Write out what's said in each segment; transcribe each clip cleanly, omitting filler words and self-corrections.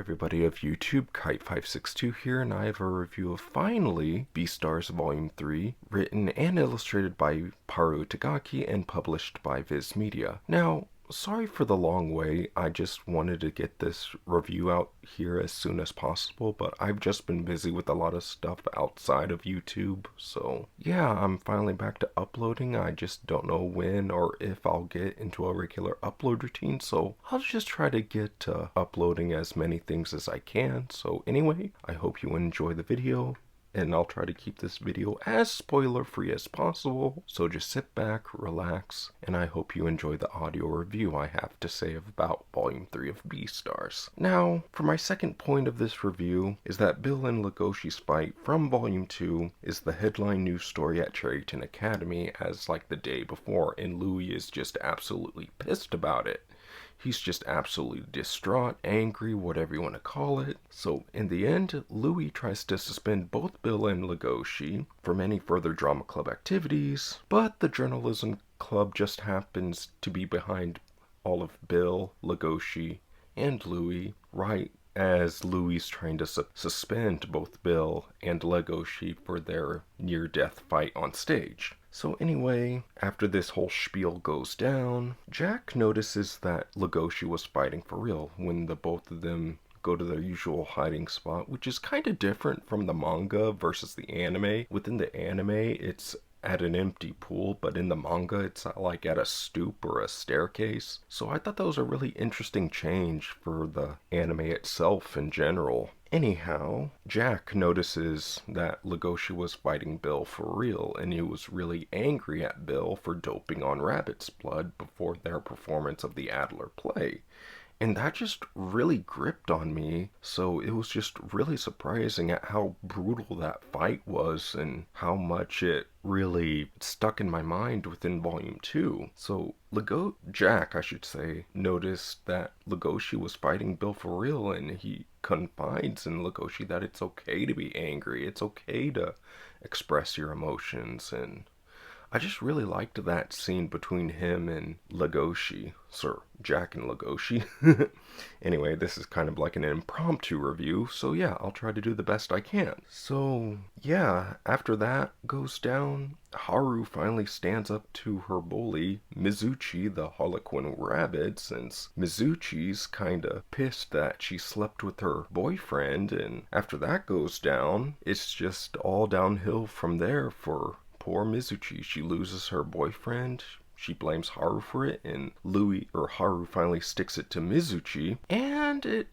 everybody of YouTube, Kite562 here, and I have a review of finally Beastars Volume 3, written and illustrated by Paru Itagaki and published by Viz Media. Now, sorry for the long wait. I just wanted to get this review out here as soon as possible, but I've just been busy with a lot of stuff outside of YouTube, so yeah, I'm finally back to uploading. I just don't know when or if I'll get into a regular upload routine, so I'll just try to get uploading as many things as I can. So anyway, I hope you enjoy the video, and I'll try to keep this video as spoiler-free as possible. So just sit back, relax, and I hope you enjoy the audio review I have to say about Volume 3 of Beastars. Now, for my second point of this review is that Bill and Legoshi's fight from Volume 2 is the headline news story at Cherryton Academy as like the day before, and Louis is just absolutely pissed about it. He's just absolutely distraught, angry, whatever you want to call it. So in the end, Louis tries to suspend both Bill and Legoshi from any further drama club activities, but the journalism club just happens to be behind all of Bill, Legoshi, and Louis, right as Louis is trying to suspend both Bill and Legoshi for their near-death fight on stage. So anyway, after this whole spiel goes down, Jack notices that Legoshi was fighting for real when the both of them go to their usual hiding spot, which is kind of different from the manga versus the anime. Within the anime, it's at an empty pool, but in the manga, it's like at a stoop or a staircase. So I thought that was a really interesting change for the anime itself in general. Anyhow, Jack notices that Legoshi was fighting Bill for real, and he was really angry at Bill for doping on rabbit's blood before their performance of the Adler play. And that just really gripped on me, so it was just really surprising at how brutal that fight was and how much it really stuck in my mind within Volume 2. So Jack, I should say, noticed that Legoshi was fighting Bill for real, and he confides in Legoshi that it's okay to be angry, it's okay to express your emotions, and I just really liked that scene between him and Legoshi. Sir, Jack and Legoshi. Anyway, this is kind of like an impromptu review, so yeah, I'll try to do the best I can. So yeah, after that goes down, Haru finally stands up to her bully, Mizuchi the Harlequin Rabbit, since Mizuchi's kinda pissed that she slept with her boyfriend, and after that goes down, it's just all downhill from there for poor Mizuchi. She loses her boyfriend, she blames Haru for it, and Haru finally sticks it to Mizuchi, and it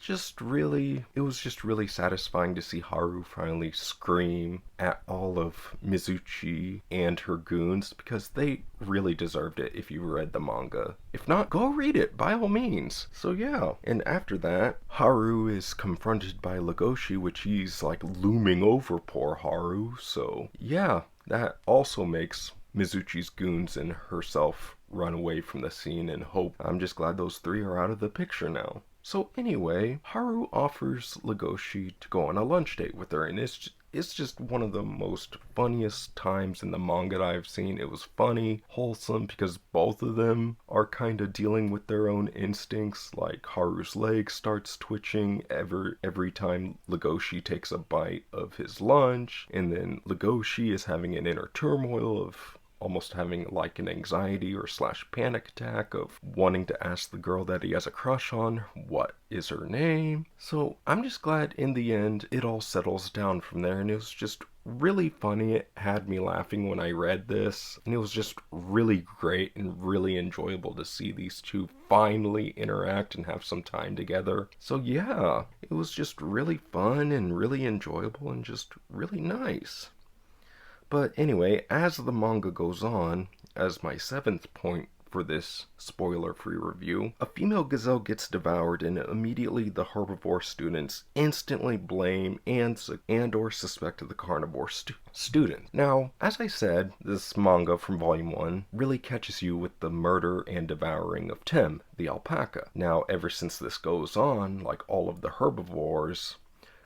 was just really satisfying to see Haru finally scream at all of Mizuchi and her goons, because they really deserved it if you read the manga. If not, go read it, by all means. So yeah, and after that, Haru is confronted by Legoshi, which he's like looming over poor Haru, so yeah, that also makes Mizuchi's goons and herself run away from the scene and hope. I'm just glad those three are out of the picture now. So anyway, Haru offers Legoshi to go on a lunch date with her, and it's just one of the most funniest times in the manga that I've seen. It was funny, wholesome, because both of them are kind of dealing with their own instincts. Like Haru's leg starts twitching every time Legoshi takes a bite of his lunch, and then Legoshi is having an inner turmoil of almost having like an anxiety or / panic attack of wanting to ask the girl that he has a crush on what is her name. So I'm just glad in the end it all settles down from there, and it was just really funny. It had me laughing when I read this, and it was just really great and really enjoyable to see these two finally interact and have some time together. So yeah, it was just really fun and really enjoyable and just really nice. But anyway, as the manga goes on, as my seventh point for this spoiler-free review, a female gazelle gets devoured, and immediately the herbivore students instantly blame and or suspect the carnivore student. Now, as I said, this manga from Volume 1 really catches you with the murder and devouring of Tem, the alpaca. Now, ever since this goes on, like all of the herbivores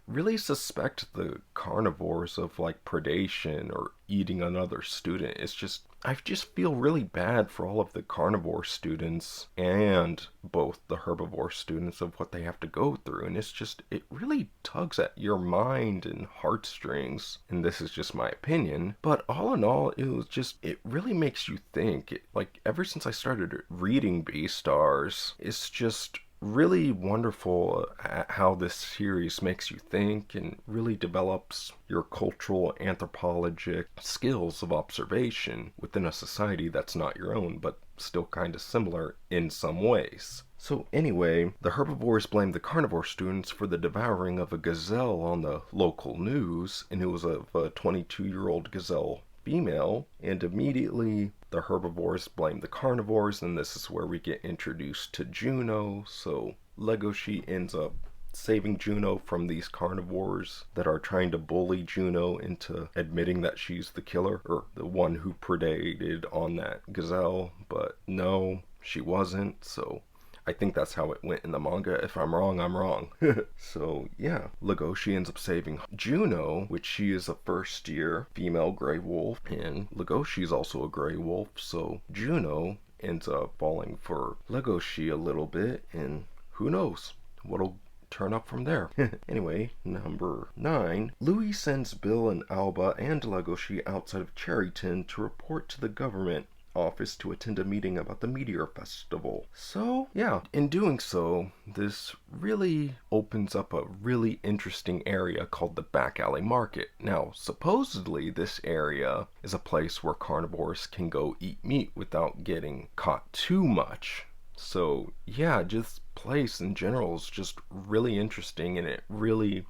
really suspect the carnivores of like predation or eating another student. It's just I just feel really bad for all of the carnivore students and both the herbivore students of what they have to go through. And it's just, it really tugs at your mind and heartstrings. And this is just my opinion. But all in all, it was just, it really makes you think. Like, ever since I started reading Beastars, it's just really wonderful at how this series makes you think and really develops your cultural anthropologic skills of observation within a society that's not your own, but still kind of similar in some ways. So anyway, the herbivores blamed the carnivore students for the devouring of a gazelle on the local news, and it was of a 22-year-old gazelle female, and immediately the herbivores blame the carnivores, and this is where we get introduced to Juno. So Legoshi ends up saving Juno from these carnivores that are trying to bully Juno into admitting that she's the killer, or the one who predated on that gazelle, but no, she wasn't. So I think that's how it went in the manga. If I'm wrong, I'm wrong. So yeah, Legoshi ends up saving Juno, which she is a first-year female gray wolf, and Legoshi is also a gray wolf, so Juno ends up falling for Legoshi a little bit, and who knows what'll turn up from there. Anyway, number 9. Louis sends Bill and Alba and Legoshi outside of Cherryton to report to the government office to attend a meeting about the Meteor Festival. So, yeah, in doing so, this really opens up a really interesting area called the Back Alley Market. Now, supposedly this area is a place where carnivores can go eat meat without getting caught too much. So, yeah, this place in general is just really interesting, and it really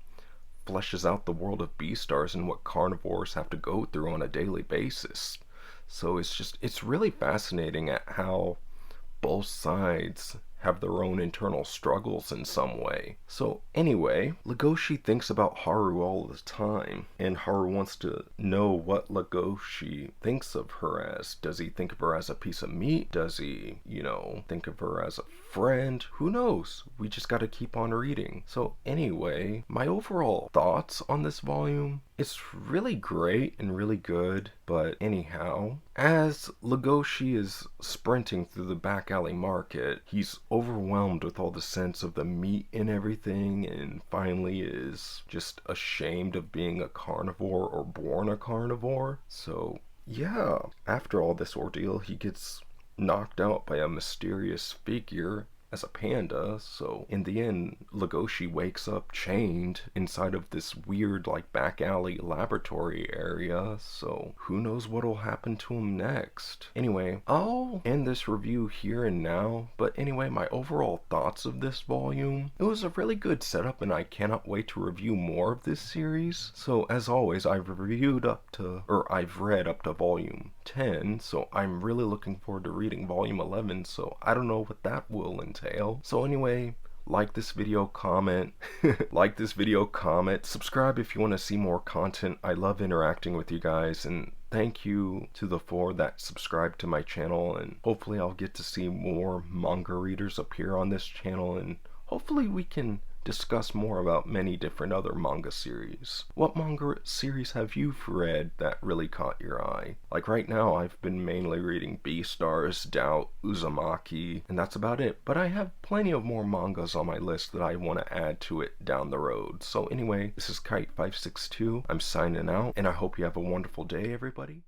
fleshes out the world of Beastars and what carnivores have to go through on a daily basis. So it's really fascinating at how both sides have their own internal struggles in some way. So anyway, Legoshi thinks about Haru all the time, and Haru wants to know what Legoshi thinks of her as. Does he think of her as a piece of meat? Does he, think of her as a friend? Who knows? We just gotta keep on reading. So anyway, my overall thoughts on this volume, it's really great and really good, but anyhow, as Legoshi is sprinting through the back alley market, he's overwhelmed with all the sense of the meat and everything, and finally is just ashamed of being a carnivore or born a carnivore. So yeah, after all this ordeal, he gets knocked out by a mysterious figure as a panda. So in the end, Legoshi wakes up chained inside of this weird back alley laboratory area. So who knows what'll happen to him next. Anyway, I'll end this review here and now, but anyway, my overall thoughts of this volume, it was a really good setup, and I cannot wait to review more of this series. So as always, I've read up to volume 10, so I'm really looking forward to reading volume 11, so I don't know what that will entail. So anyway, like this video, comment, subscribe if you want to see more content. I love interacting with you guys, and thank you to the 4 that subscribe to my channel, and hopefully I'll get to see more manga readers appear on this channel, and hopefully we can discuss more about many different other manga series. What manga series have you read that really caught your eye? Like right now, I've been mainly reading Beastars, Doubt, Uzumaki, and that's about it. But I have plenty of more mangas on my list that I want to add to it down the road. So anyway, this is Kite562. I'm signing out, and I hope you have a wonderful day, everybody.